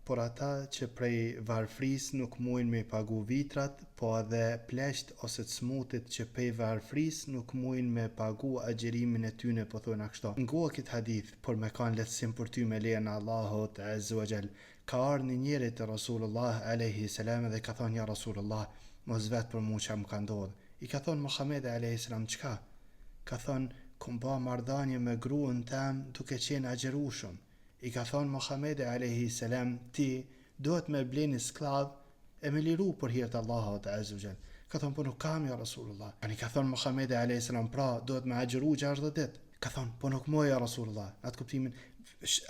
por ata që prej varfris nuk mujnë me pagu vitrat, po edhe pleqt ose të smutit që prej varfris nuk mujnë me pagu agjerimin e tyne, po thojnë kështu. Ngoa këtë hadith, por me kanë lehtësim për ty me lejen Allahut Azza wa Jall. Ka ardhur një njeri te Rasulullah alayhi salam dhe ka thonë: ja Rasulullah, mos vet për mua çka më ka ndodhur. I ka thonë Muhamedi alayhi salam: çka? Ka thonë: kom ba marrëdhënie me gruan tem duke qenë agjerueshëm. I ka thonë Muhamedi alayhi salam: ti duhet me bleni sklav e me liru për hir të Allahut Azza wa Jall. Ka thonë: po nuk kam ja Rasulullah. I ka thonë Muhamedi alayhi salam: pra duhet me agjeru 60 ditë. Ka thonë: po nuk moj ja Rasulullah. Në atë kuptimin,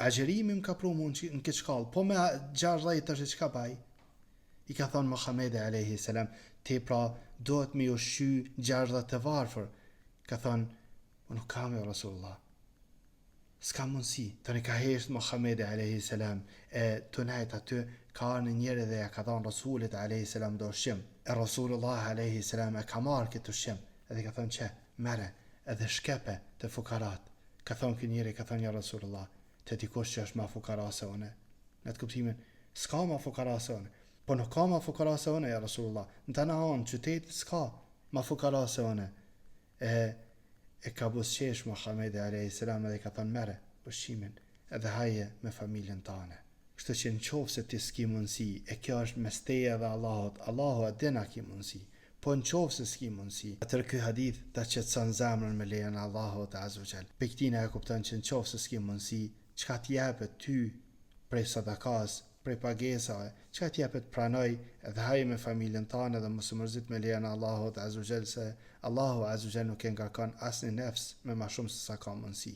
agjerimi më ka pru mu në këtë shkallë, po me 60 të është qka baj? I ka thonë Muhamedi alayhi salam: ti pra duhet me ushqy 60 të varfër. Ka thonë: po nuk kam ja Rasulullah. S'ka mundësi. Tani ka hesht Muhamedi alayhi salam e të nejt aty ka arë një njeri dhe ja ka thonë Rasulit alayhi salam do ushqim. E Rasulullah alayhi salam e ka marrë këtë ushqim edhe ka thonë: që mere edhe shkepe të fukarat. Ka thonë këtë njeri, ka thonë: ja Rasulullah, të dikush që është ma fukara se une. Në të kuptimin, s'ka ma fukara se une. Po nuk ka ma fukara se une, ja Rasulullah. Në të anë qytetit s'ka ma fukara se une. E ka busqesh Muhamedi alayhi salam edhe ka thonë: mere ushqimin edhe haje me familjen tane. Kështu që në qofë se ti s'ki mundësi, e kjo është mes teje dhe Allahut, Allahu e dina ki mundësi, po në qofë se s'ki mundësi, atër ky hadith ta qetson zemrën me lejen Allahut Azza wa Jall. Piktina e kupton që në qofë se s'ki mundësi, çka t'jepet ty prej sadakas, prej pagesave, çka t'jepet pranoj edhe haje me familjen tane dhe mos u mërzit me lejen Allahut Azza wa Jall, se Allahu Azza wa Jall nuk e ngarkon asnjë nefs me ma shumë se sa ka mundësi.